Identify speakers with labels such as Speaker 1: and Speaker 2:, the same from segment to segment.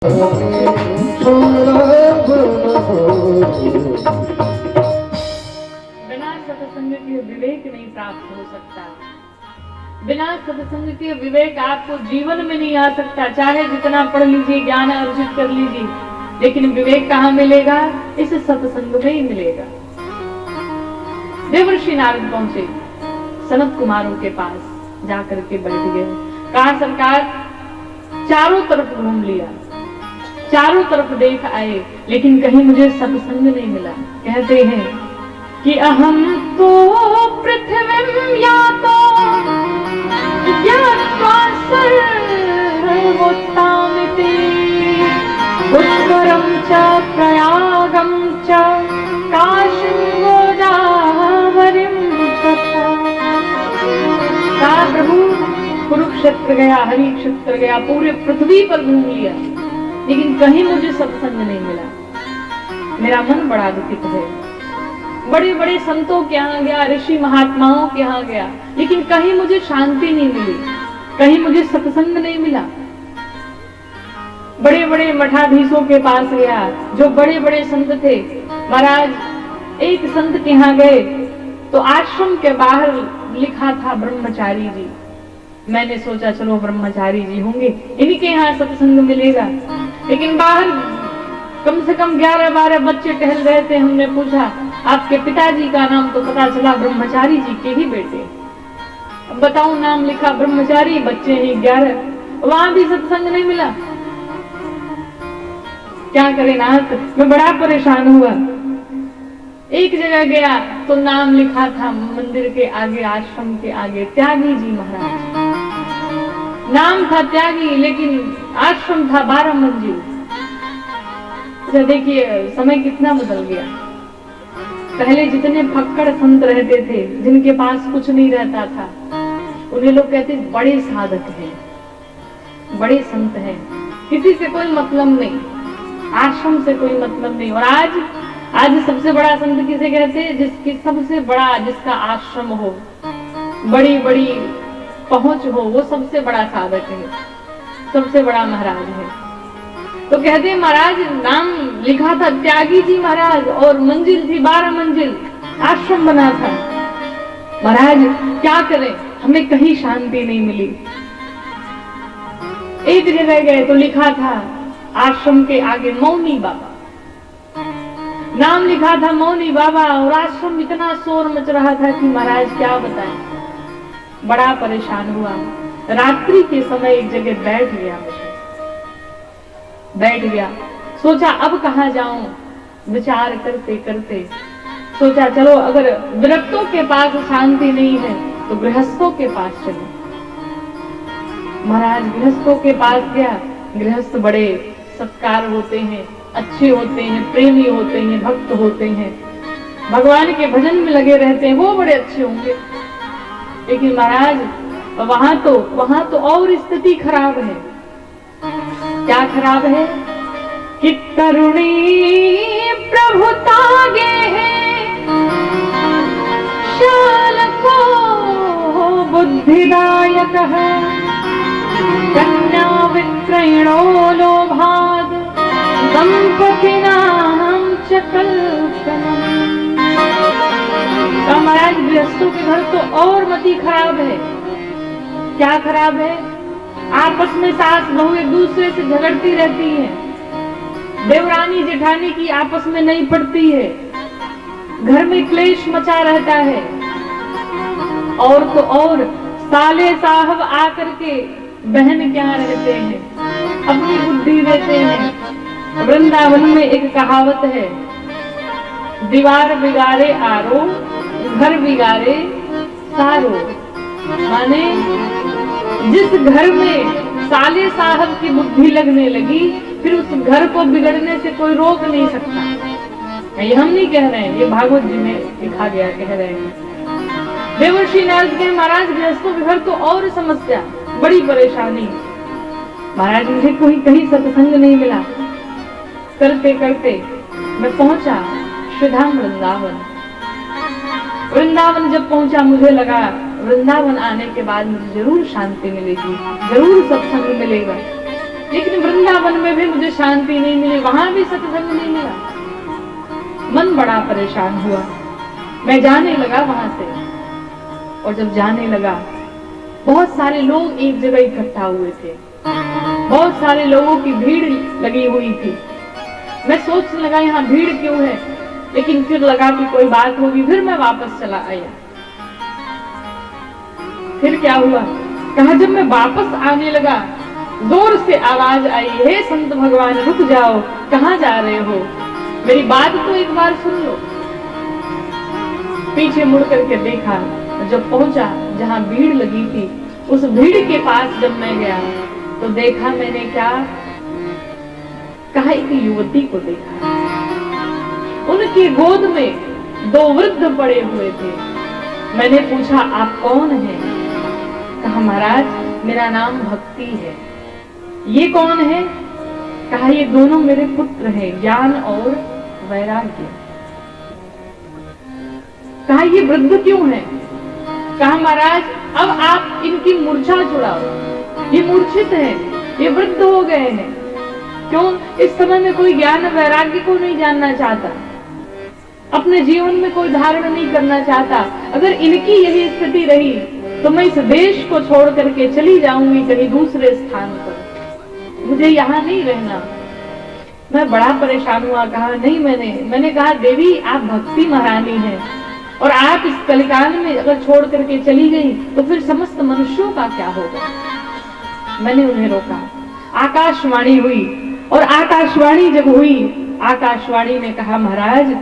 Speaker 1: सत्संग के विवेक नहीं प्राप्त हो सकता। बिना सत्संग के विवेक आपको जीवन में नहीं आ सकता। चाहे जितना पढ़ लीजिए, ज्ञान अर्जित कर लीजिए, लेकिन विवेक कहाँ मिलेगा? इस सत्संग में ही मिलेगा। देवर्षि नारद पहुंचे, सनत कुमारों के पास जाकर के बैठ गए। कहा सरकार, चारों तरफ घूम लिया, चारों तरफ देख आए, लेकिन कहीं मुझे सत्संग नहीं मिला। कहते हैं कि अहम तो पृथ्वी यातो ज्ञात्वा सर्वोत्तामिति उत्तरं च प्रयागं च काशीं गोदावरीं तथा। प्रभु कुरुक्षेत्र गया, हरि क्षेत्र गया, पूरे पृथ्वी पर घूम लिया, लेकिन कहीं मुझे सत्संग नहीं मिला। मेरा मन बड़ा दुखित है। बड़े बड़े संतों के यहाँ गया, ऋषि महात्माओं के यहाँ गया, लेकिन कहीं मुझे शांति नहीं मिली, कहीं मुझे सत्संग नहीं मिला। बड़े बड़े मठाधीशों के पास गया, जो बड़े बड़े संत थे। महाराज, एक संत के यहाँ गए तो आश्रम के बाहर लिखा था ब्रह्मचारी जी। मैंने सोचा चलो ब्रह्मचारी जी होंगे, इन्हीं के यहाँ सत्संग मिलेगा। लेकिन बाहर कम से कम 11-12 बच्चे टहल रहे थे। हमने पूछा आपके पिताजी का नाम, तो पता चला ब्रह्मचारी जी के ही बेटे। अब बताओ, नाम लिखा ब्रह्मचारी, बच्चे हैं 11, वहां भी सत्संग नहीं मिला। क्या करें नाथ, मैं बड़ा परेशान हुआ। एक जगह गया तो नाम लिखा था मंदिर के आगे, आश्रम के आगे, त्यागी जी महाराज। नाम था त्यागी, लेकिन आश्रम था 12 मंजिल। देखिए समय कितना बदल गया। पहले जितने फक्कड़ संत रहते थे, जिनके पास कुछ नहीं रहता था, उन्हें लोग कहते बड़े साधक हैं, बड़े संत हैं, किसी से कोई मतलब नहीं, आश्रम से कोई मतलब नहीं। और आज सबसे बड़ा संत किसे कहते हैं? जिसकी सबसे बड़ा, जिसका आश्रम हो, बड़ी बड़ी पहुंच हो, वो सबसे बड़ा साधक है, सबसे बड़ा महाराज है। तो कहते महाराज, नाम लिखा था त्यागी जी महाराज, और मंजिल थी 12 मंजिल, आश्रम बना था। महाराज क्या करें, हमें कहीं शांति नहीं मिली। एक जगह गए तो लिखा था आश्रम के आगे मौनी बाबा, नाम लिखा था मौनी बाबा, और आश्रम इतना शोर मच रहा था कि महाराज क्या बताएं, बड़ा परेशान हुआ। रात्रि के समय एक जगह बैठ गया, सोचा अब कहाँ जाऊं। विचार करते करते सोचा चलो, अगर विरक्तों के पास शांति नहीं है तो गृहस्थों के पास चलो। महाराज गृहस्थों के पास गया। गृहस्थ बड़े सत्कार होते हैं, अच्छे होते हैं, प्रेमी होते हैं, भक्त होते हैं, भगवान के भजन में लगे रहते हैं, वो बड़े अच्छे होंगे। लेकिन महाराज वहां तो और स्थिति खराब है। क्या खराब है? कि करुणी प्रभु तागे हैं, शाल को बुद्धिदायक है, कन्या विक्रयणो लोभाद दंपति नाम च कल्पनम। महाराज गृहस्थों के घर तो और मति खराब है। क्या खराब है? आपस में सास बहू एक दूसरे से झगड़ती रहती है, देवरानी जेठानी की आपस में नहीं पड़ती है, घर में क्लेश मचा रहता है। और तो और साले साहब आकर के बहन क्या रहते हैं, अपनी बुद्धि देते हैं। वृंदावन में एक कहावत है, दीवार बिगाड़े आरो, घर बिगाड़े सारो। माने जिस घर में साले साहब की बुद्धि लगने लगी, फिर उस घर को बिगड़ने से कोई रोक नहीं सकता। ये हम नहीं कह रहे हैं, ये भागवत जी में लिखा गया, कह रहे हैं। देवर्षि नारद के महाराज गृहस्थों के घर तो और समस्या, बड़ी परेशानी। महाराज मुझे कोई कहीं सत्संग नहीं मिला। करते करते मैं पहुंचा श्रीधाम वृंदावन। वृंदावन जब पहुंचा, मुझे लगा वृंदावन आने के बाद मुझे जरूर शांति मिलेगी, जरूर सत्संग मिलेगा। लेकिन वृंदावन में भी मुझे शांति नहीं मिली, वहां भी सत्संग नहीं मिला। मन बड़ा परेशान हुआ। मैं जाने लगा वहां से, और जब जाने लगा बहुत सारे लोग एक जगह इकट्ठा हुए थे, बहुत सारे लोगों की भीड़ लगी हुई थी। मैं सोचने लगा यहाँ भीड़ क्यों है, लेकिन फिर लगा कि कोई बात होगी, फिर मैं वापस चला आया। फिर क्या हुआ, कहा जब मैं वापस आने लगा जोर से आवाज आई, हे संत भगवान रुक जाओ, कहाँ जा रहे हो, मेरी बात तो एक बार सुन लो। पीछे मुड़ करके देखा, जब पहुंचा जहां भीड़ लगी थी, उस भीड़ के पास जब मैं गया तो देखा मैंने क्या, कहा एक युवती को देखा। उनकी गोद में 2 वृद्ध पड़े हुए थे। मैंने पूछा आप कौन हैं? कहा महाराज मेरा नाम भक्ति है। ये कौन है? कहा ये दोनों मेरे पुत्र हैं, ज्ञान और वैराग्य। कहा ये वृद्ध क्यों है? कहा महाराज अब आप इनकी मूर्छा छुड़ाओ, ये मूर्छित है, ये वृद्ध हो गए हैं। क्यों? इस समय में कोई ज्ञान वैराग्य को नहीं जानना चाहता, अपने जीवन में कोई धारण नहीं करना चाहता। अगर इनकी यही स्थिति रही तो मैं इस देश को छोड़ करके चली जाऊंगी कहीं दूसरे स्थान पर, मुझे यहाँ नहीं रहना। मैं बड़ा परेशान हुआ। कहा नहीं, मैंने कहा देवी आप भक्ति महारानी हैं, और आप इस कलिकाल में अगर छोड़ करके चली गई तो फिर समस्त मनुष्यों का क्या होगा। मैंने उन्हें रोका। आकाशवाणी हुई, और आकाशवाणी जब हुई, आकाशवाणी ने कहा महाराज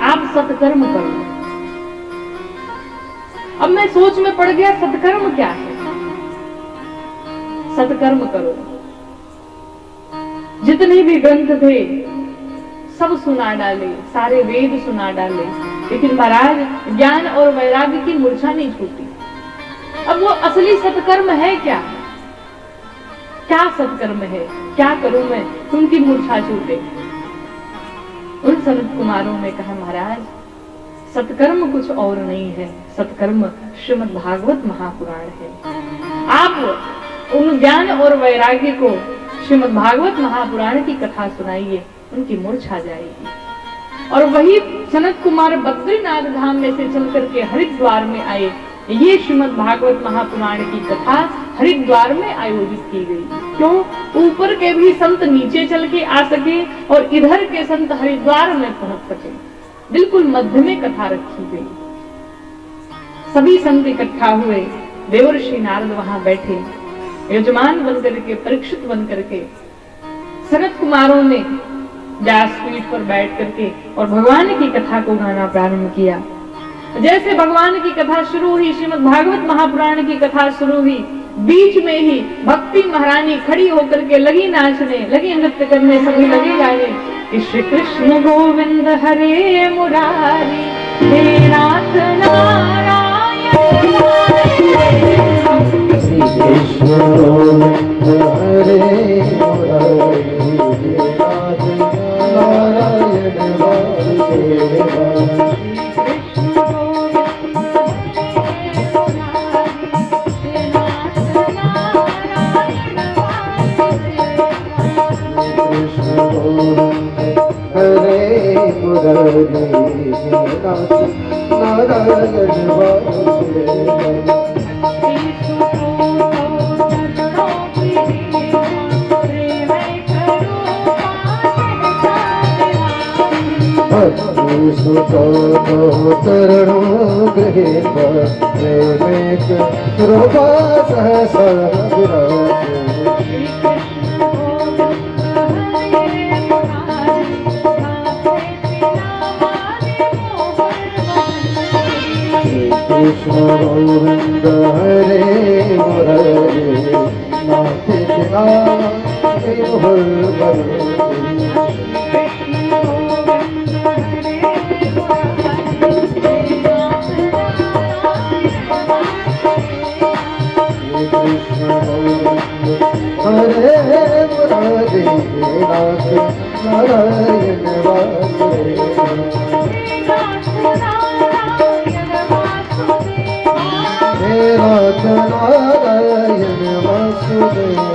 Speaker 1: आप सत्कर्म करो। अब मैं सोच में पड़ गया, सत्कर्म क्या है? सत्कर्म करो। जितने भी ग्रंथ थे सब सुना डाले, सारे वेद सुना डाले, लेकिन महाराज ज्ञान और वैराग्य की मूर्छा नहीं छूटी। अब वो असली सत्कर्म है क्या? क्या सत्कर्म है? क्या करूं मैं उनकी मूर्छा छूटे? उन सनत कुमारों ने कहा महाराज सत्कर्म कुछ और नहीं है, सत्कर्म श्रीमद् भागवत महापुराण है। आप उन ज्ञान और वैराग्य को श्रीमद् भागवत महापुराण की कथा सुनाइए, उनकी मूर्छा जाएगी। और वही सनत कुमार बद्रीनाथ धाम में से चल करके हरिद्वार में आए। ये श्रीमद् भागवत महापुराण की कथा हरिद्वार में आयोजित की गई। क्यों? ऊपर के भी संत नीचे चल के आ सके और इधर के संत हरिद्वार में पहुंच सके। बिल्कुल मध्य में कथा रखी गई। सभी संत इकट्ठा हुए, देवर्षि नारद वहां बैठे, यजमान बन करके, परीक्षित बन करके। सनत कुमारों ने व्यासपीठ पर बैठ करके और भगवान की कथा को गाना प्रारंभ किया। जैसे भगवान की कथा शुरू हुई, श्रीमद् भागवत महापुराण की कथा शुरू हुई, बीच में ही भक्ति महारानी खड़ी होकर के लगी नाचने, लगी नृत्य करने, सभी लगे गाने कि श्री कृष्ण गोविंद हरे मुरारी, हे नाथ नारायण श्री कृष्ण गोविंद हरे मुरारी, नाथ नारायण वासुदेव।
Speaker 2: कृष्ण गोविंद हरे मुरारी, नाथ नारायण वासुदेव। नाथ नारायण वासुदेव।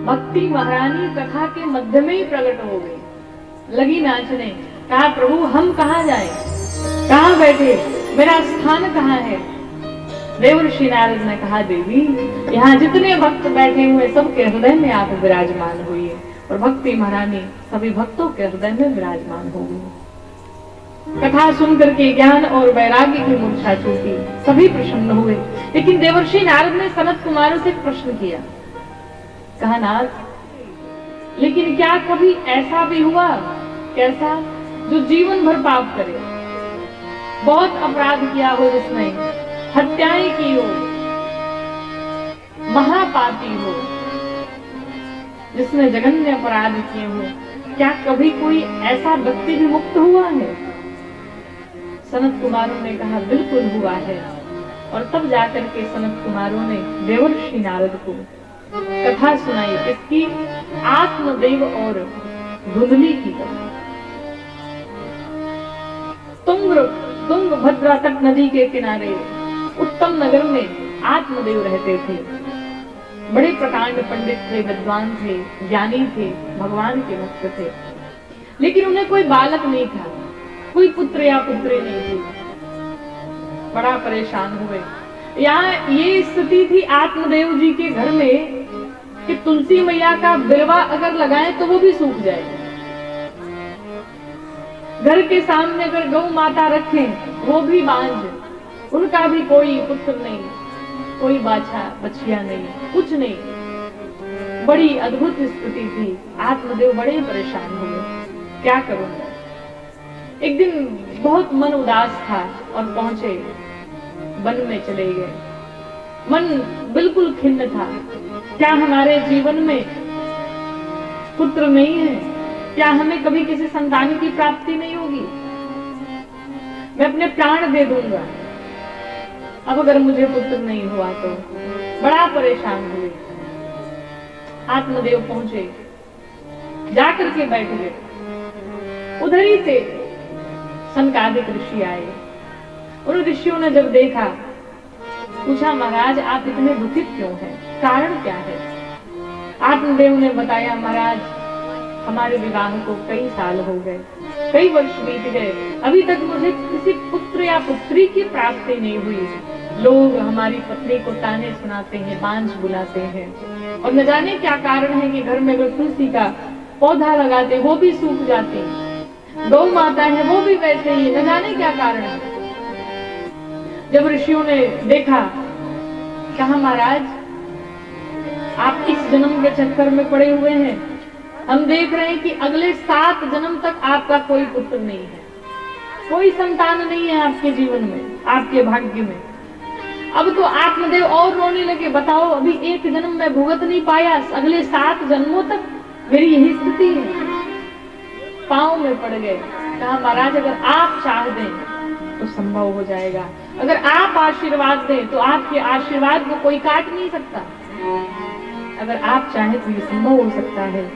Speaker 1: भक्ति महारानी कथा के मध्य में ही प्रकट हो गई, लगी नाचने। कहा प्रभु हम कहाँ जाएं? कहाँ बैठे? मेरा स्थान कहाँ है? देवर्षि नारद ने कहा देवी यहाँ जितने भक्त बैठे हुए सबके हृदय में आप विराजमान हुई है। और भक्ति महारानी सभी भक्तों के हृदय में विराजमान हो गई। कथा सुनकर के ज्ञान और वैराग्य की मूर्छा छूटी, सभी प्रसन्न हुए। लेकिन देवर्षि नारद ने सनत कुमारों से एक प्रश्न किया। कहा नारद, लेकिन क्या कभी ऐसा भी हुआ, कैसा जो जीवन भर पाप करे, बहुत अपराध किया हो, जिसने हत्याएं की हो, महापापी हो, जिसने जघन्य अपराध किए हो, क्या कभी कोई ऐसा व्यक्ति भी मुक्त हुआ है? सनत कुमारों ने कहा बिल्कुल हुआ है। और तब जाकर के सनत कुमारों ने देवर्षि नारद को कथा सुनाई इसकी आत्मदेव और धुंधली की कथा। तुंगभद्रा तट नदी के किनारे उत्तम नगर में आत्मदेव रहते थे। बड़े प्रकांड पंडित थे, विद्वान थे, ज्ञानी थे, भगवान के भक्त थे। लेकिन उन्हें कोई बालक नहीं था, कोई पुत्र या पुत्री नहीं थी। बड़ा परेशान हुए। यहाँ ये स्थिति थी आत्मदेव जी के घर में कि तुलसी मैया का बिलवा अगर लगाएं तो वो भी सूख जाए। घर के सामने अगर गौ माता रखें वो भी बांझ, उनका भी कोई पुत्र नहीं, कोई बाछा बछिया नहीं, कुछ नहीं। बड़ी अद्भुत स्थिति थी। आत्मदेव बड़े परेशान हुए, क्या करूंगा। एक दिन बहुत मन उदास था और पहुंचे, वन में चले गए। मन बिल्कुल खिन्न था। क्या हमारे जीवन में पुत्र नहीं है? क्या हमें कभी किसी संतान की प्राप्ति नहीं होगी? मैं अपने प्राण दे दूंगा अब अगर मुझे पुत्र नहीं हुआ तो। बड़ा परेशान हुए। आत्मदेव पहुंचे, जाकर के बैठ गए। उधर ही से सनकादिक ऋषि आए। उन ऋषियों ने जब देखा, पूछा महाराज आप इतने दुखित क्यों हैं, कारण क्या है? आत्मदेव ने बताया महाराज हमारे विवाह को कई साल हो गए, कई वर्ष बीत गए, अभी तक मुझे किसी पुत्र या पुत्री की प्राप्ति नहीं हुई। लोग हमारी पत्नी को ताने सुनाते हैं, बांझ बुलाते हैं, और न जाने क्या कारण है कि घर में अगर तुलसी का पौधा लगाते वो भी सूख जाते हैं, गौ माता है वो भी वैसे ही, न जाने क्या कारण है। जब ऋषियों ने देखा, कहा महाराज आप इस जन्म के चक्कर में पड़े हुए हैं। हम देख रहे हैं कि अगले 7 जन्म तक आपका कोई पुत्र नहीं है, कोई संतान नहीं है आपके जीवन में, आपके भाग्य में। अब तो आत्मदेव और रोने लगे, बताओ अभी एक जन्म में भुगत नहीं पाया, अगले 7 जन्मों तक मेरी यही स्थिति है। पांव में पड़ गए, कहा महाराज अगर आप चाह दें तो संभव हो जाएगा, अगर आप आशीर्वाद दें तो आपके आशीर्वाद को कोई काट नहीं सकता, अगर आप चाहें तो ये संभव हो सकता है।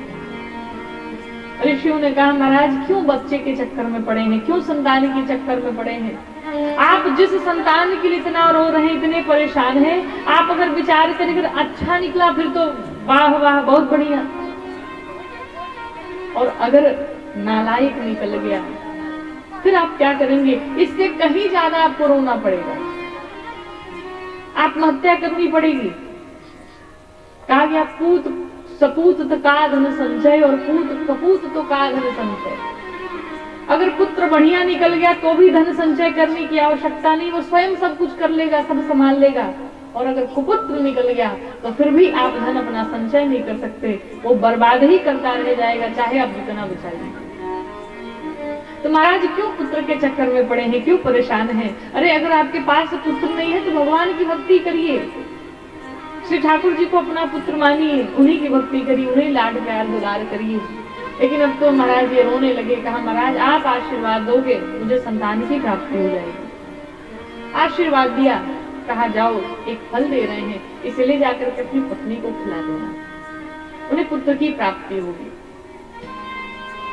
Speaker 1: ऋषियों ने कहा महाराज क्यों बच्चे के चक्कर में पड़े हैं, क्यों संतान के चक्कर में पड़े हैं, आप जिस संतान के लिए इतना रो रहे हैं, इतने परेशान हैं, आप अगर विचार करें अगर अच्छा निकला फिर तो वाह वाह बहुत बढ़िया, और अगर नालायक निकल गया फिर आप क्या करेंगे, इससे कहीं ज्यादा आपको रोना पड़ेगा, आत्महत्या करनी पड़ेगी। कहा गया पूत सपूत तो का धन संचय और पूत कपूत तो का धन संचय। अगर पुत्र बढ़िया निकल गया तो भी धन संचय करने की आवश्यकता नहीं, वो स्वयं सब कुछ कर लेगा, सब संभाल लेगा, और अगर कुपुत्र निकल गया तो फिर भी आप धन अपना संचय नहीं कर सकते, वो बर्बाद ही करता रह जाएगा चाहे आप जितना बचाइए। तो महाराज क्यों पुत्र के चक्कर में पड़े हैं, क्यों परेशान हैं? अरे अगर आपके पास पुत्र नहीं है तो भगवान की भक्ति करिए, श्री ठाकुर जी को अपना पुत्र मानिए, उन्हीं की भक्ति करिए, उन्हें लाड प्यार दुलार करिए। लेकिन अब तो महाराज ये रोने लगे, कहा महाराज आप आशीर्वाद दोगे मुझे संतान की प्राप्ति हो जाएगी। आशीर्वाद दिया, कहा जाओ एक फल दे रहे हैं, इसे ले जाकर के अपनी पत्नी को खिला देना, उन्हें पुत्र की प्राप्ति होगी।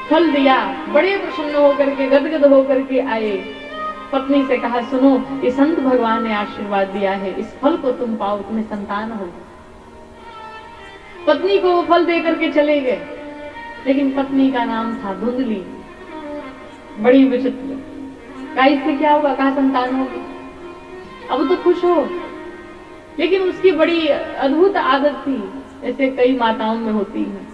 Speaker 1: फल दिया, बड़े प्रसन्न होकर के गदगद होकर के आए, पत्नी से कहा सुनो ये संत भगवान ने आशीर्वाद दिया है, इस फल को तुम पाओ, तुम्हें संतान हो। पत्नी को वो फल दे करके चले गए, लेकिन पत्नी का नाम था धुंधली, बड़ी विचित्र। कहा इससे क्या होगा, कहा संतान होगी, अब तो खुश हो। लेकिन उसकी बड़ी अद्भुत आदत थी, ऐसे कई माताओं में होती है,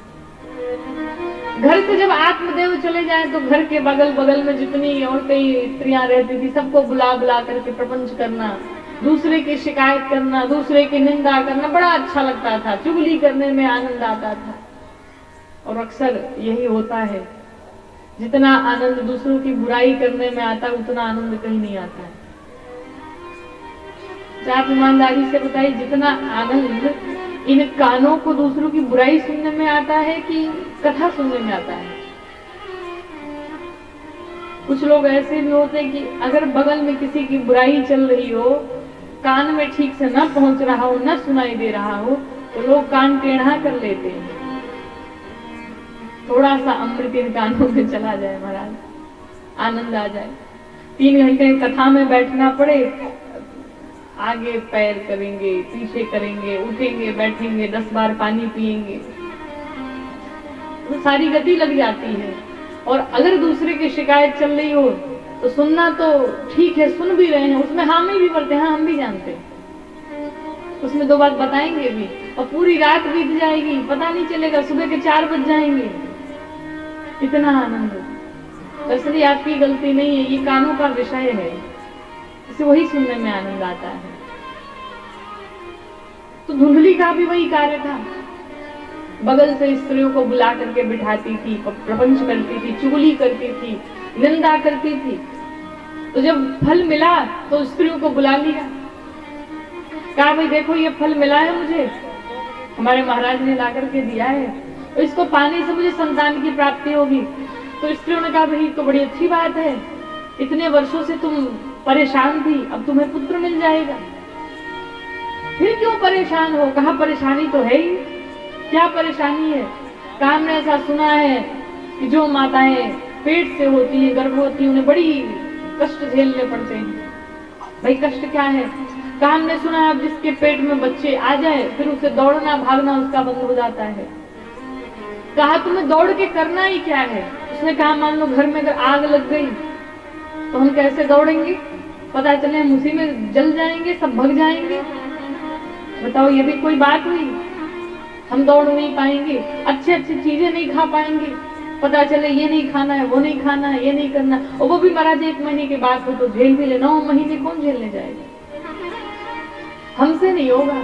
Speaker 1: घर से जब आत्मदेव चले जाए तो घर के बगल बगल में जितनी और कई स्त्रियां रहती थी सबको बुला बुला करके प्रपंच करना, दूसरे की शिकायत करना, दूसरे की निंदा करना बड़ा अच्छा लगता था, चुगली करने में आनंद आता था। और अक्सर यही होता है, जितना आनंद दूसरों की बुराई करने में आता है उतना आनंद कहीं नहीं आता है। आप ईमानदारी से बताइए, जितना आनंद इन कानों को दूसरों की बुराई सुनने में आता है कि कथा सुनने में आता है। कुछ लोग ऐसे भी होते हैं कि अगर बगल में किसी की बुराई चल रही हो, कान में ठीक से न पहुंच रहा हो, न सुनाई दे रहा हो, तो लोग कान टेढ़ा कर लेते हैं। थोड़ा सा अमृत इन कानों में चला जाए महाराज, आनंद आ जाए। 3 घंटे कथा में बैठना पड़े, आगे पैर करेंगे, पीछे करेंगे, उठेंगे, बैठेंगे, 10 बार पानी पिएंगे, तो सारी गति लग जाती है। और अगर दूसरे की शिकायत चल रही हो तो सुनना तो ठीक है, सुन भी रहे हैं, उसमें हामी भी करते हैं, हम भी जानते हैं, उसमें 2 बात बताएंगे भी, और पूरी रात बीत जाएगी, पता नहीं चलेगा, सुबह के 4 बज जाएंगे, इतना आनंद। दरअसल आपकी गलती नहीं है, ये कानों का विषय है, इसे वही सुनने में आनंद आता है। तो धुंधली का भी वही कार्य था, बगल से स्त्रियों को बुला करके बिठाती थी, प्रपंच करती थी, चुगली करती थी, निंदा करती थी। तो जब फल मिला तो स्त्रियों को बुला लिया, कहा भाई देखो ये फल मिला है मुझे, हमारे महाराज ने ला करके दिया है, तो इसको पाने से मुझे संतान की प्राप्ति होगी। तो स्त्रियों ने कहा भाई तो बड़ी अच्छी बात है, इतने वर्षों से तुम परेशान थी, अब तुम्हें पुत्र मिल जाएगा, फिर क्यों परेशान हो? कहा परेशानी तो है ही, क्या परेशानी है? कहा हमने ऐसा सुना है कि जो माताएं पेट से होती हैं, गर्भवती, उन्हें बड़ी कष्ट झेलने पड़ते हैं। भाई कष्ट क्या है? कहा हमने सुना है अब जिसके पेट में बच्चे आ जाए फिर उसे दौड़ना भागना उसका बंद हो जाता है। कहा तुम्हें दौड़ के करना ही क्या है? उसने कहा मान लो घर में अगर आग लग गई तो हम कैसे दौड़ेंगे, पता चले हम उसी में जल जाएंगे, सब भग जाएंगे। बताओ ये भी कोई बात हुई? हम दौड़ नहीं पाएंगे, अच्छी अच्छी चीजें नहीं खा पाएंगे, पता चले ये नहीं खाना है, वो नहीं खाना है, ये नहीं करना, और वो भी महाराज 1 महीने के बाद हो तो झेल भी ले, 9 महीने कौन झेलने जाएगा? हमसे नहीं होगा।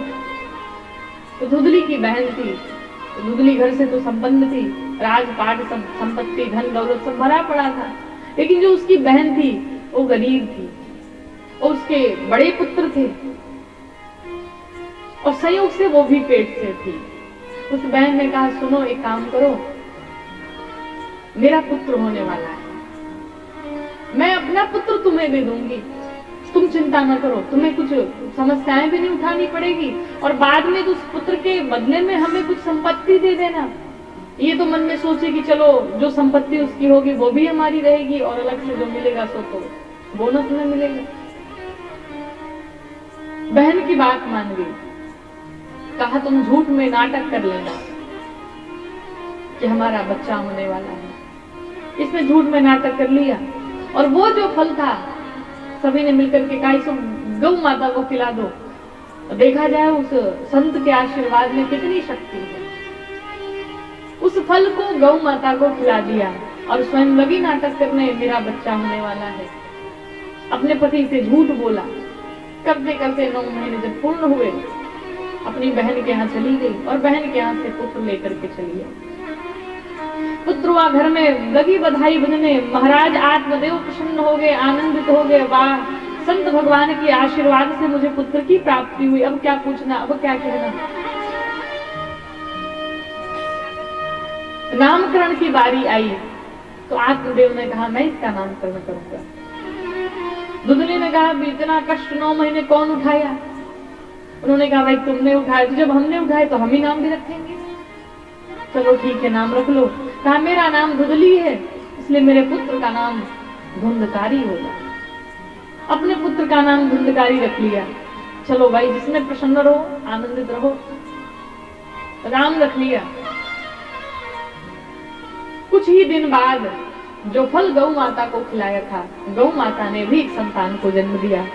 Speaker 1: तो धुंधली की बहन थी, तो धुंधली घर से तो संपन्न थी, राजपाट सब संपत्ति धन दौलत सब भरा पड़ा था, लेकिन जो उसकी बहन थी वो गरीब थी, और उसके बड़े पुत्र थे और संयोग से वो भी पेट से थी। उस बहन ने कहा, सुनो एक काम करो, मेरा पुत्र होने वाला है, मैं अपना पुत्र तुम्हें दे दूंगी, तुम चिंता न करो, तुम्हें कुछ समस्याएं भी नहीं उठानी पड़ेगी, और बाद में उस पुत्र के बदले में हमें कुछ संपत्ति दे देना। ये तो मन में सोचे कि चलो जो संपत्ति उसकी होगी वो भी हमारी रहेगी, और अलग से जो मिलेगा सो तो बोनस में मिलेगा। बहन की बात मान गई, कहा तुम झूठ में नाटक कर लेना कि हमारा बच्चा होने वाला है। इसने झूठ में नाटक कर लिया, और वो जो फल था सभी ने मिलकर के कहा इसको गौ माता को खिला दो। देखा जाए उस संत के आशीर्वाद में कितनी शक्ति है। उस फल को गौ माता को खिला दिया और स्वयं लगी नाटक करने, मेरा बच्चा होने वाला है। अपने पति से झूठ बोला, करते करते 9 महीने जब पूर्ण हुए, अपनी बहन के यहाँ चली गई और बहन के यहाँ से पुत्र लेकर के चली आई। पुत्र हुआ, घर में लगी बधाई बजने, महाराज आत्मदेव प्रसन्न हो गए, आनंदित हो गए, वाह संत भगवान के आशीर्वाद से मुझे पुत्र की प्राप्ति हुई, अब क्या पूछना, अब क्या कहना। नामकरण की बारी आई तो आत्मदेव ने कहा मैं इसका नामकरण करूंगा। दुदली ने कहा इतना कष्ट 9 महीने कौन उठाया। उन्होंने कहा भाई तुमने उठाया, तो जब हमने उठाए तो हम ही नाम भी रखेंगे। चलो ठीक है नाम रख लो। कहा मेरा नाम दुदली है, इसलिए मेरे पुत्र का नाम धुंधकारी होगा। अपने पुत्र का नाम धुंधकारी रख लिया। चलो भाई जिसमें प्रसन्न रहो, आनंदित रहो, राम रख लिया। कुछ ही दिन बाद जो फल गौ माता को खिलाया था, गौ माता ने भी एक संतान को जन्म दिया।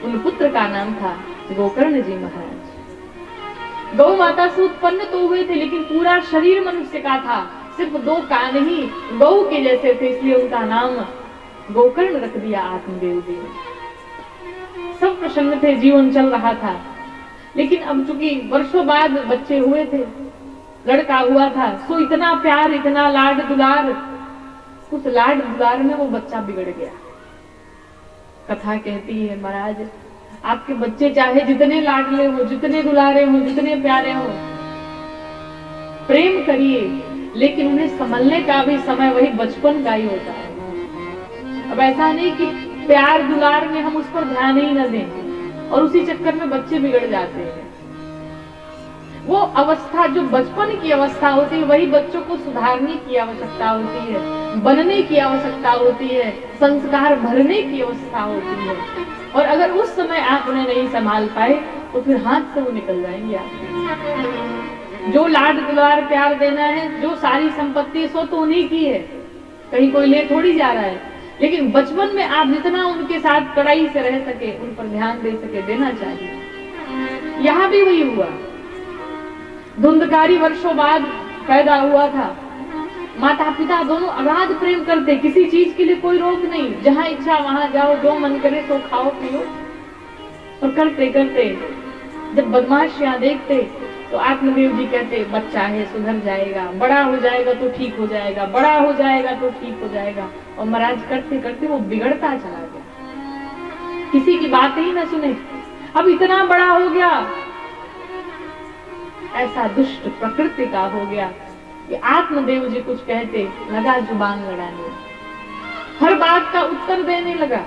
Speaker 1: उन पुत्र का नाम था गोकर्ण जी महाराज। गौ माता से उत्पन्न तो हुए थे, लेकिन पूरा शरीर मनुष्य का था, सिर्फ 2 कान ही गौ के जैसे थे, इसलिए उनका नाम गोकर्ण रख दिया आत्मदेव जी ने। सब प्रसन्न थे, जीवन चल रहा था। लेकिन अब चूंकि वर्षों बाद बच्चे हुए थे, लड़का हुआ था, सो इतना प्यार, इतना लाड दुलार, उस लाड दुलार में वो बच्चा बिगड़ गया। कथा कहती है महाराज आपके बच्चे चाहे जितने लाडले हो, जितने दुलारे हो, जितने प्यारे हो, प्रेम करिए, लेकिन उन्हें संभलने का भी समय वही बचपन का ही होता है। अब ऐसा नहीं कि प्यार दुलार में हम उस पर ध्यान ही न दें और उसी चक्कर में बच्चे बिगड़ जाते हैं। वो अवस्था जो बचपन की अवस्था होती है, वही बच्चों को सुधारने की आवश्यकता होती है, बनने की आवश्यकता होती है, संस्कार भरने की अवस्था होती है। और अगर उस समय आप उन्हें नहीं संभाल पाए तो फिर हाथ से वो निकल जाएंगे आपके। जो लाड दुलार प्यार देना है, जो सारी संपत्ति सो तो उन्हीं की है, कहीं कोई ले थोड़ी जा रहा है। लेकिन बचपन में आप जितना उनके साथ कड़ाई से रह सके, उन पर ध्यान दे सके, देना चाहिए। यहाँ भी वही हुआ। धुंधकारी वर्षों बाद पैदा हुआ था। माता पिता दोनों अगाध प्रेम करते, किसी चीज के लिए कोई रोक नहीं, जहां इच्छा वहां जाओ, जो मन करे तो खाओ पियो। और करते करते जब बदमाशियां देखते तो आत्मदेव जी कहते बच्चा है सुधर जाएगा, बड़ा हो जाएगा तो ठीक हो जाएगा, बड़ा हो जाएगा तो ठीक हो जाएगा। और महाराज करते करते वो बिगड़ता चला गया, किसी की बात ही ना सुने। अब इतना बड़ा हो गया, ऐसा दुष्ट प्रकृति का हो गया कि आत्मदेव जी कुछ कहते लगा जुबान लड़ाने, हर बात का उत्तर देने लगा,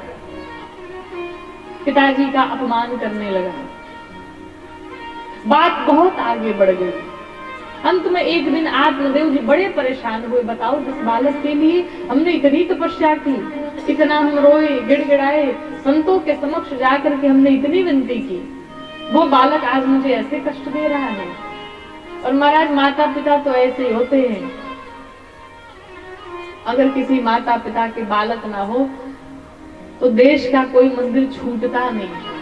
Speaker 1: पिताजी का अपमान करने लगा। बात बहुत आगे बढ़ गई। अंत में एक दिन आत्मदेव जी बड़े परेशान हुए। बताओ जिस बालक के लिए हमने इतनी तपस्या की, इतना हम रोए गिड़गिड़ाए, संतों के समक्ष जाकर के हमने इतनी विनती की, वो बालक आज मुझे ऐसे कष्ट दे रहा है। और महाराज माता पिता तो ऐसे ही होते हैं। अगर किसी माता पिता के बालक ना हो तो देश का कोई मंदिर छूटता नहीं।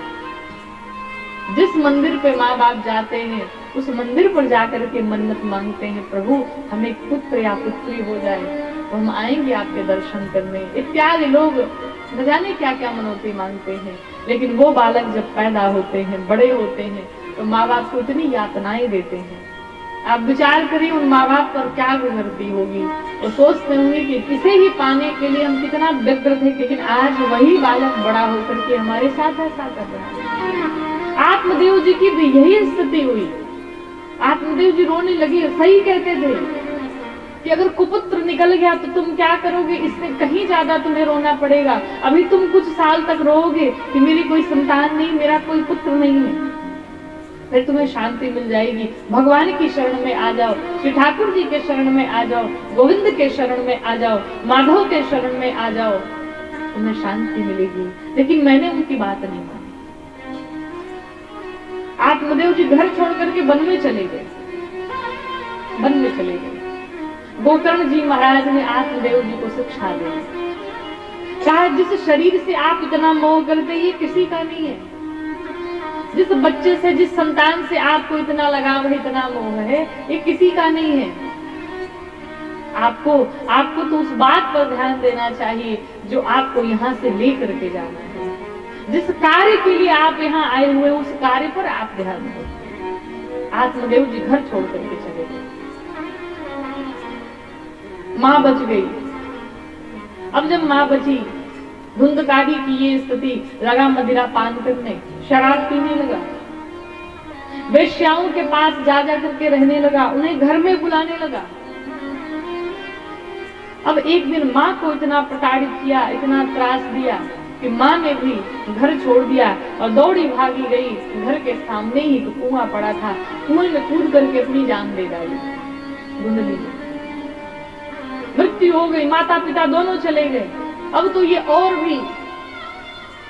Speaker 1: जिस मंदिर पे माँ बाप जाते हैं उस मंदिर पर जाकर के मन्नत मांगते हैं, प्रभु हमें पुत्र या पुत्री हो जाए तो हम आएंगे आपके दर्शन करने इत्यादि। लोग न जाने क्या क्या मनौती मांगते हैं। लेकिन वो बालक जब पैदा होते हैं, बड़े होते हैं, तो माँ बाप को इतनी यातनाएं देते हैं। आप विचार करिए उन माँ बाप पर क्या गुजरती होगी। वो सोचते होंगे कि इसे ही पाने के लिए हम कितना व्यग्र थे, लेकिन आज वही बालक बड़ा होकर के हमारे साथ ऐसा कर रहा है। आत्मदेव जी की भी यही स्थिति हुई। आत्मदेव जी रोने लगे। सही कहते थे कि अगर कुपुत्र निकल गया तो तुम क्या करोगे, इससे कहीं ज्यादा तुम्हें रोना पड़ेगा। अभी तुम कुछ साल तक रोओगे कि मेरी कोई संतान नहीं, मेरा कोई पुत्र नहीं है, फिर तुम्हें शांति मिल जाएगी। भगवान की शरण में आ जाओ, श्री ठाकुर जी के शरण में आ जाओ, गोविंद के शरण में आ जाओ, माधव के शरण में आ जाओ, तुम्हें शांति मिलेगी। लेकिन मैंने उनकी बात नहीं मानी। आत्मदेव जी घर छोड़ करके वन में चले गए। वन में चले गए। गोकर्ण जी महाराज ने आत्मदेव जी को शिक्षा दी। कहा जिस शरीर से आप इतना मोह करते, ये किसी का नहीं है। जिस बच्चे से, जिस संतान से आपको इतना लगाव है, इतना मोह है, ये किसी का नहीं है। आपको तो उस बात पर ध्यान देना चाहिए जो आपको यहाँ से लेकर के जाना है। जिस कार्य के लिए आप यहाँ आए हुए, उस कार्य पर आप ध्यान दो। आत्मदेव जी घर छोड़ करके चले गए। माँ बच गई। अब जब माँ बची, धुंधकारी की ये स्थिति, लगा मदिरा पान करने, शराब पीने लगा, वेश्याओं के पास जा जा करके रहने लगा, उन्हें घर में बुलाने लगा। अब एक दिन माँ को इतना प्रताड़ित किया, इतना त्रास दिया कि माँ ने भी घर छोड़ दिया और दौड़ी भागी गई। घर के सामने ही तो कुआं पड़ा था, कुएं में कूद करके अपनी जान दे डाली। धुंधली मृत्यु हो गई। माता पिता दोनों चले गए। अब तो ये और भी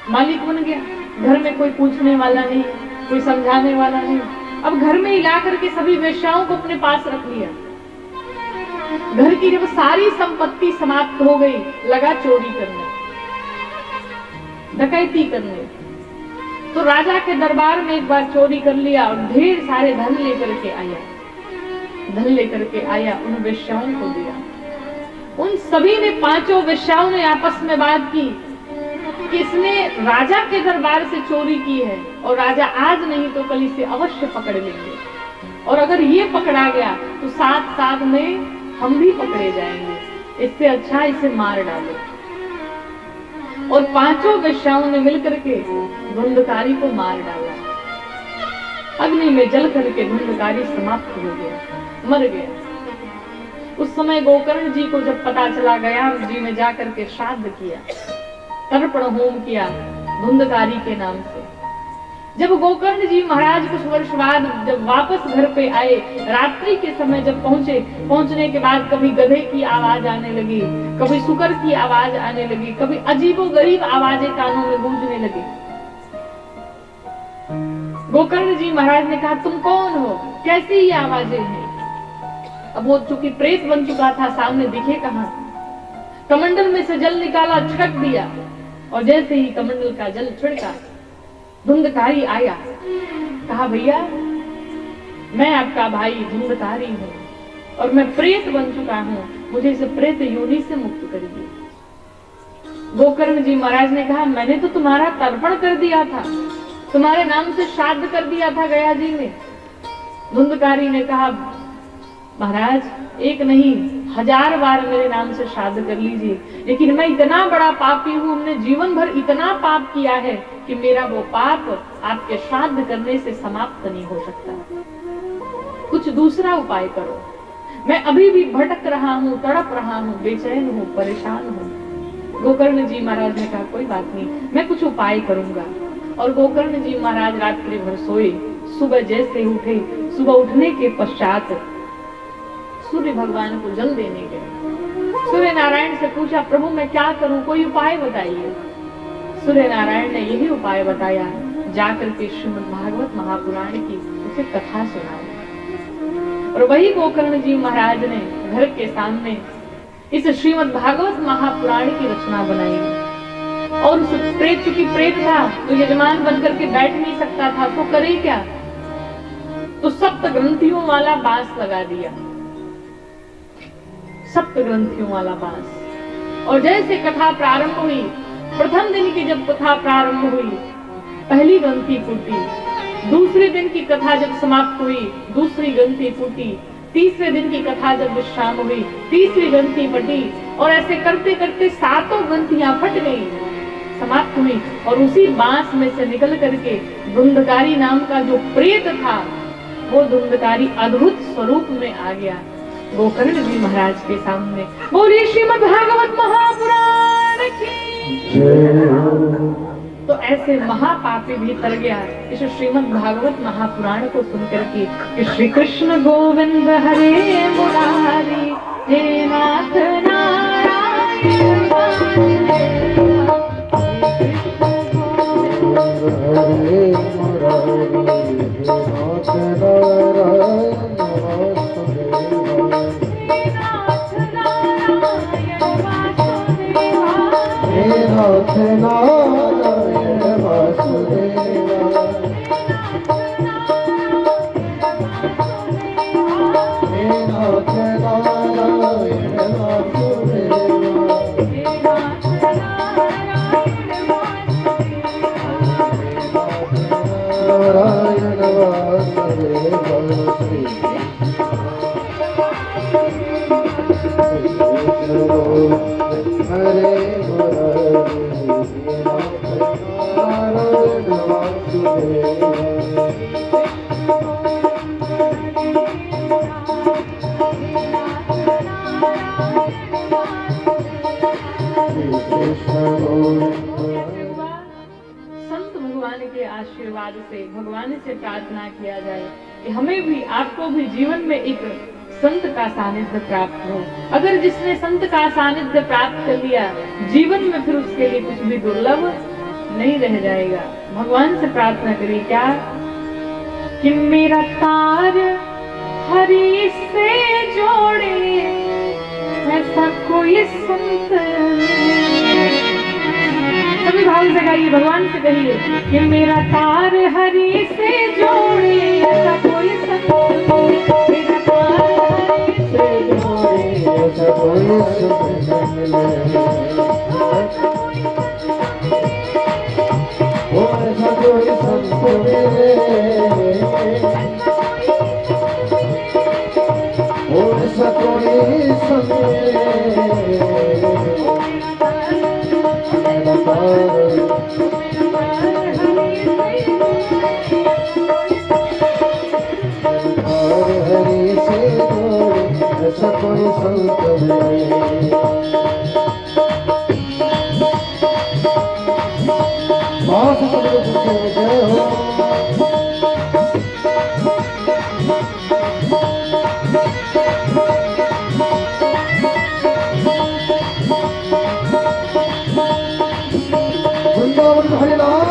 Speaker 1: मालिक बन गया। घर में कोई पूछने वाला नहीं, कोई समझाने वाला नहीं। अब घर में ही ला करके सभी वेश्याओं को अपने पास रख लिया। घर की जब सारी संपत्ति समाप्त हो गई, लगा चोरी करने, डकैती करने। तो राजा के दरबार में एक बार चोरी कर लिया और ढेर सारे धन लेकर के आया। धन लेकर के आया, उन वेश्याओं को दिया। उन सभी ने, पांचों वेश्याओं ने आपस में बात की कि इसने राजा के दरबार से चोरी की है और राजा आज नहीं तो कल इसे अवश्य पकड़ लेंगे, और अगर ये पकड़ा गया तो साथ साथ में हम भी पकड़े जाएंगे। इससे अच्छा इसे मार डालो। और पांचों वेश्याओं ने मिलकर के धुंधकारी को मार डाला। अग्नि में जल करके धुंधकारी समाप्त हो गया, मर गया। उस समय गोकर्ण जी को जब पता चला, गया जी ने जाकर के श्राद्ध किया, तर्पण होम किया धुंधकारी के नाम से। जब गोकर्ण जी महाराज कुछ वर्ष बाद जब वापस घर पे आए, रात्रि के समय जब पहुंचे, पहुंचने के बाद कभी गधे की आवाज आने लगी, कभी सुकर की आवाज आने लगी, कभी अजीबोगरीब आवाजें कानों में गूंजने लगी। गोकर्ण जी महाराज ने कहा, तुम कौन हो, कैसी ये आवाजें हैं? अब वो चूंकि प्रेत बन चुका था, सामने दिखे कहां। कमंडल में से जल निकाला, छिड़क दिया, और जैसे ही कमंडल का जल छिड़का, धुंधकारी आया। कहा, भैया मैं आपका भाई धुंधकारी हूँ और मैं प्रेत बन चुका हूँ, मुझे इस प्रेत योनि से मुक्त करिए। गोकर्ण जी महाराज ने कहा, मैंने तो तुम्हारा तर्पण कर दिया था, तुम्हारे नाम से श्राद्ध कर दिया था गया जी ने। धुंधकारी ने कहा, महाराज एक नहीं 1000 बार मेरे नाम से श्राद्ध कर लीजिए, लेकिन मैं इतना बड़ा पापी हूँ, हमने जीवन भर इतना पाप किया है कि मेरा वो पाप आपके श्राद्ध करने से समाप्त नहीं हो सकता। कुछ दूसरा उपाय करो। मैं अभी भी भटक रहा हूँ, तड़प रहा हूँ, बेचैन हूँ, परेशान हूँ। गोकर्ण जी महाराज ने कहा, कोई बात नहीं, मैं कुछ उपाय करूंगा। और गोकर्ण जी महाराज रात्रि भर सोए। सुबह जैसे उठे, सुबह उठने के पश्चात सूर्य भगवान को जल देने गए। सूर्य नारायण से पूछा, प्रभु मैं क्या करूं, कोई उपाय बताइए। सूर्य नारायण ने यही उपाय बताया, जाकर के श्रीमद् भागवत महापुराण की उसे कथा सुनाई। और वही गोकर्ण जी महाराज ने घर के सामने इस श्रीमद् भागवत महापुराण की रचना बनाई। और उस प्रेत, चूंकि प्रेत था तो यजमान बनकर के बैठ नहीं सकता था, तो करे क्या, तो सप्त ग्रंथियों वाला बांस लगा दिया, सप्त ग्रंथियों वाला बांस। और जैसे कथा प्रारंभ हुई, प्रथम दिन की जब कथा प्रारंभ हुई, पहली ग्रंथि फूटी। दूसरे दिन की कथा जब समाप्त हुई, दूसरी ग्रंथि फूटी। तीसरे दिन की कथा जब विश्राम हुई, तीसरी ग्रंथि फटी। और ऐसे करते करते 7 ग्रंथियां फट गई। समाप्त हुई और उसी बांस में से निकल करके धुंधकारी नाम का जो प्रेत था वो धुंधकारी अद्भुत स्वरूप में आ गया गोकर्ण जी महाराज के सामने। बोलिए श्रीमद् भागवत महापुराण की। तो ऐसे महापापी भी तर गया इस श्रीमद् भागवत महापुराण को सुनकर के कि श्री कृष्ण गोविंद हरे मुरारी हे नाथ नारायण
Speaker 2: हरे मुरारी हे नाथ नारायण वासुदेवा हे नाथ नारायण वासुदेवा नारायण वासुदेवा श्री हरे मुरारी नारायण वासुदेवा
Speaker 1: संत भगवान के आशीर्वाद से भगवान से प्रार्थना किया जाए कि हमें भी आपको भी जीवन में एक संत का सानिध्य प्राप्त हो। अगर जिसने संत का सानिध्य प्राप्त कर लिया जीवन में फिर उसके लिए कुछ भी दुर्लभ नहीं रह जाएगा। भगवान से प्रार्थना करिए क्या कि मेरा तार हरि से जोड़े ऐसा कोई संत सभी भाव से गाइए भगवान से कहिए कि मेरा तार हरि से जोड़े ऐसा कोई संत मेरा तार हरि से जोड़े
Speaker 2: ऐसा कोई संत मिले ओ ऐसा कोई संत मिले ओ ऐसा कोई संत मिले हरि से जोड़े ऐसा कोई संत मिले मास सदगुरु के जय हो वृंदावन हरिलाल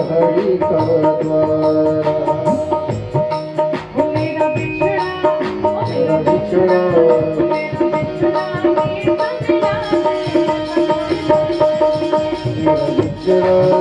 Speaker 2: हरि का द्वारा मेरा बिछड़ा हरि से जय हो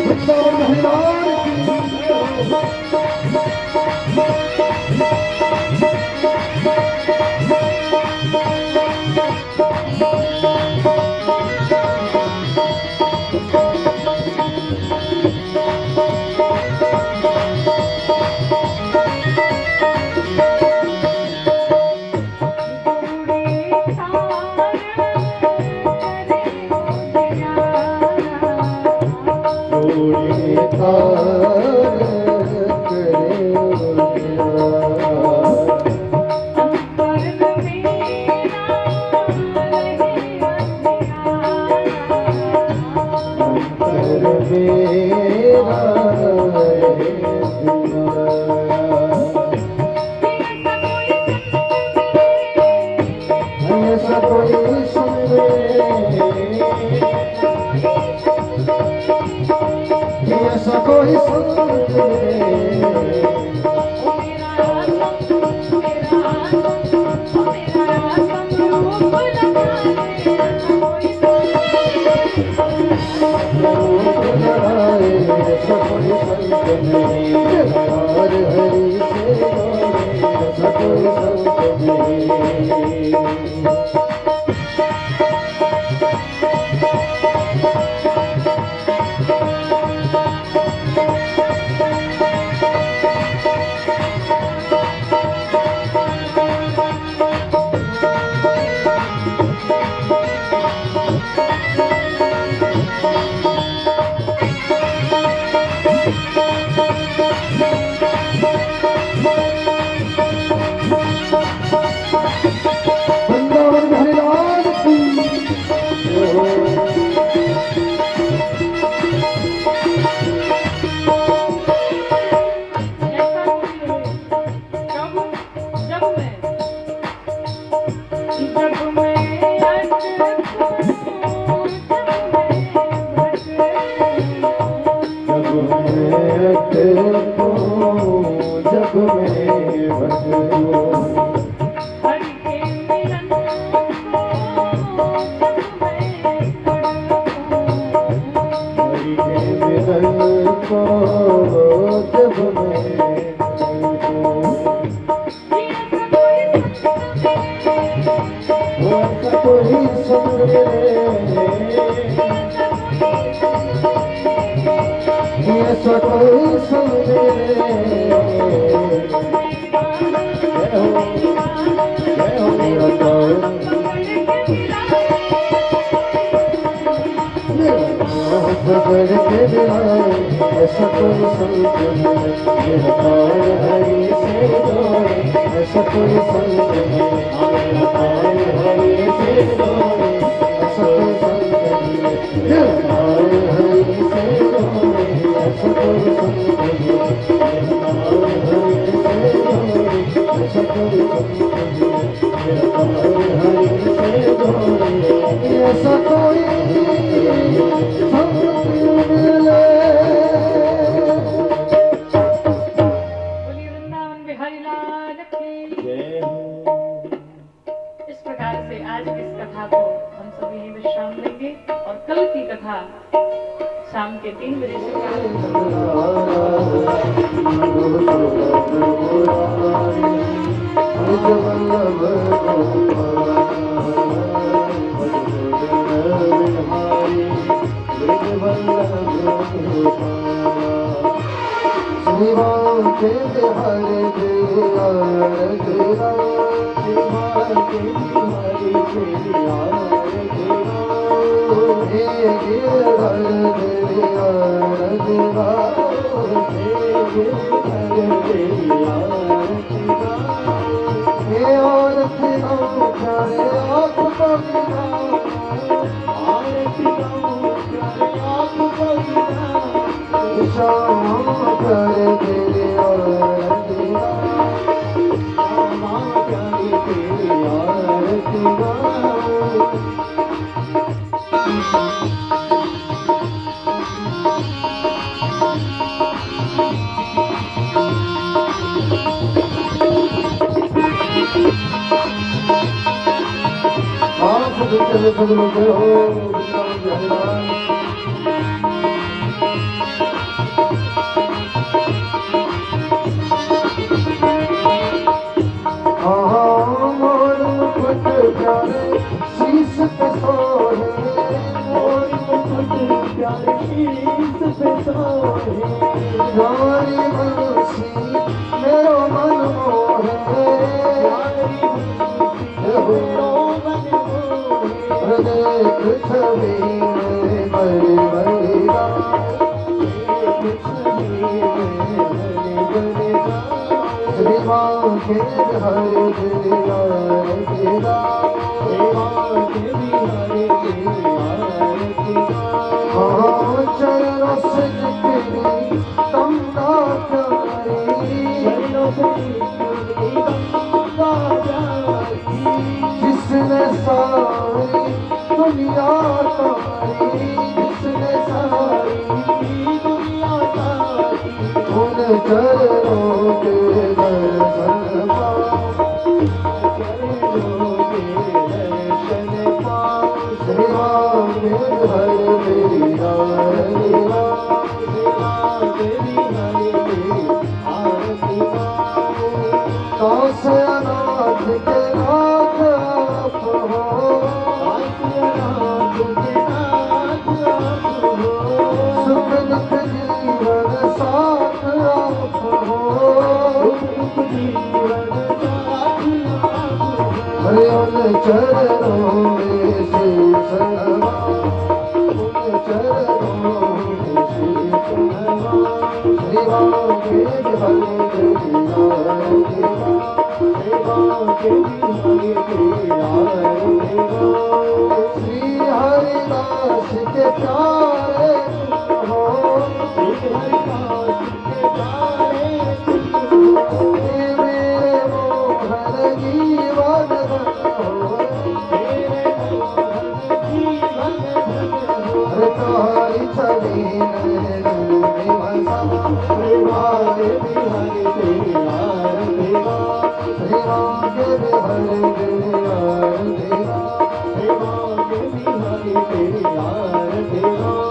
Speaker 2: वृंदावन हरिलाल की जय हो। मेरा ऐसा कोई सुन ले, ऐसा कोई सुन ले, ऐसा कोई संत नहीं, और हरि से ऐसा कोई संत नहीं। वृंदावन हरिलाल की जय हो। जग में भटकूं, हरि के मिलन को जग में भटकूं। वो ऐसा कोई संग मिले, ऐसा कोई संग मिले। जय हो मेरा कौन, पकड़ के दिलाए ऐसा कोई संत नहीं, मेरा कौन हरि से जोड़े ऐसा कोई संत नहीं, मेरा कौन हरि से जोड़े ऐसा कोई संत नहीं, मेरा कौन हरि से जोड़े ऐसा कोई संत नहीं, मेरा कौन हरि से जोड़े ऐसा कोई संत नहीं, मेरा कौन हरि से जोड़े ऐसा कोई
Speaker 1: इस प्रकार से आज की इस कथा को हम सभी यहीं विश्राम देंगे और कल की कथा शाम के 3 बजे से प्रारंभ चरण
Speaker 2: चरणों के दर्शन पाओ, चरणों के दर्शन पाओ, सेवा में हर तेरी आरती पाओ, सेवा तेरी हर तेरी आरती पाओ। दास अनाथ के नाथ आप हो, दास अनाथ के नाथ आप हो, सुख दुख जीवन साथ आप हो, सुख जीवन साथ आप हो। हरे उन चरणों में शीश नवाओ, उन चरणों में शीश नवाओ, सेवा के हरे तेरी आरती पाओ, सेवा के हरे तेरी आरती पाओ। श्री हरिदास के प्यारे हो, श्री हरिदास के प्यारे हो, मेरे मोहन जीवन हो, मेरे मोहन जीवन हो। हरे तारी छवि नैनों में बसा, हरे बिहारी तेरी आरती गाओ, सेवा के बिहारी तेरी आरती गाओ, सेवा के बिहारी तेरी आरती गाओ।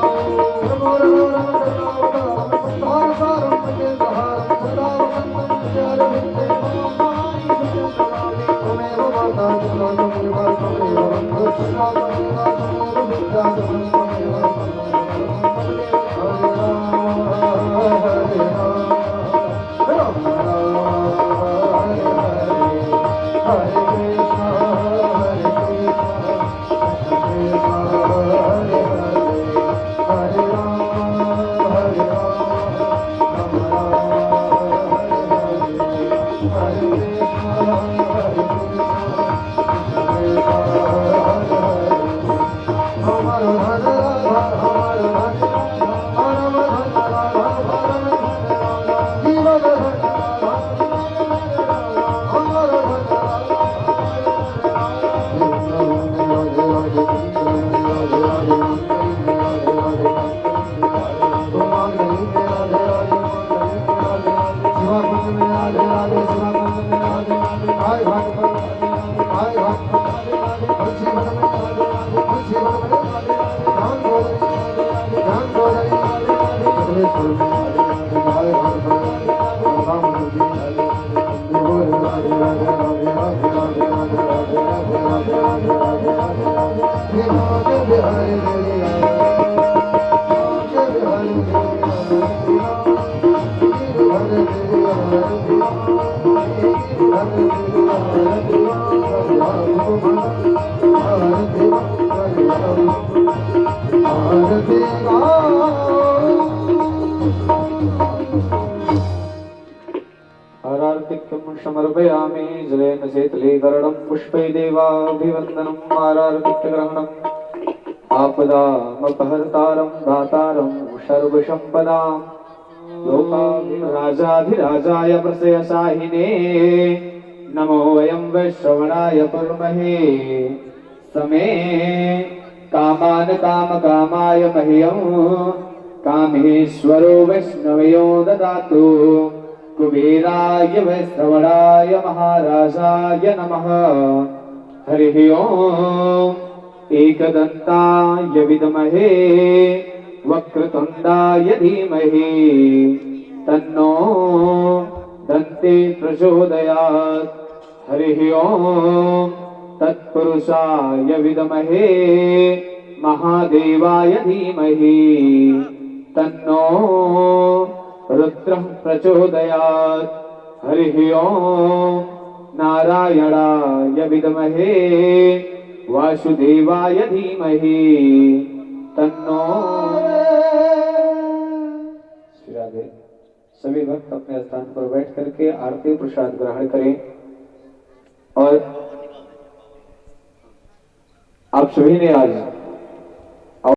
Speaker 3: समर्पयामि जलेन शीतलीकरणं पुष्पै देवाभिवन्दनम् आरार्तिग्रहणम् आपदामपहर्तारं दातारं सर्वसम्पदां लोकाधिराजाधिराजाय प्रसयसाहिने नमो वयं वैश्रवणाय कुर्महे समे कामान् कामकामाय मह्यं कामेश्वरो वैष्णवयो ददातु कुबेराय वैश्रवणाय महाराजाय नमः हरिः ओम् एकदन्ताय विद्महे वक्रतुण्डाय धीमहि तन्नो दन्ते प्रचोदयात् हरिः ओम् तत्पुरुषाय विद्महे महादेवाय धीमहि तन्नो रुद्रः प्रचोदयात् हरिः ओम् नारायणाय विद्महे वासुदेवाय धीमहि तन्नो। श्री राधे। सभी भक्त अपने स्थान पर बैठ करके आरती प्रसाद ग्रहण करें और आप सभी ने आज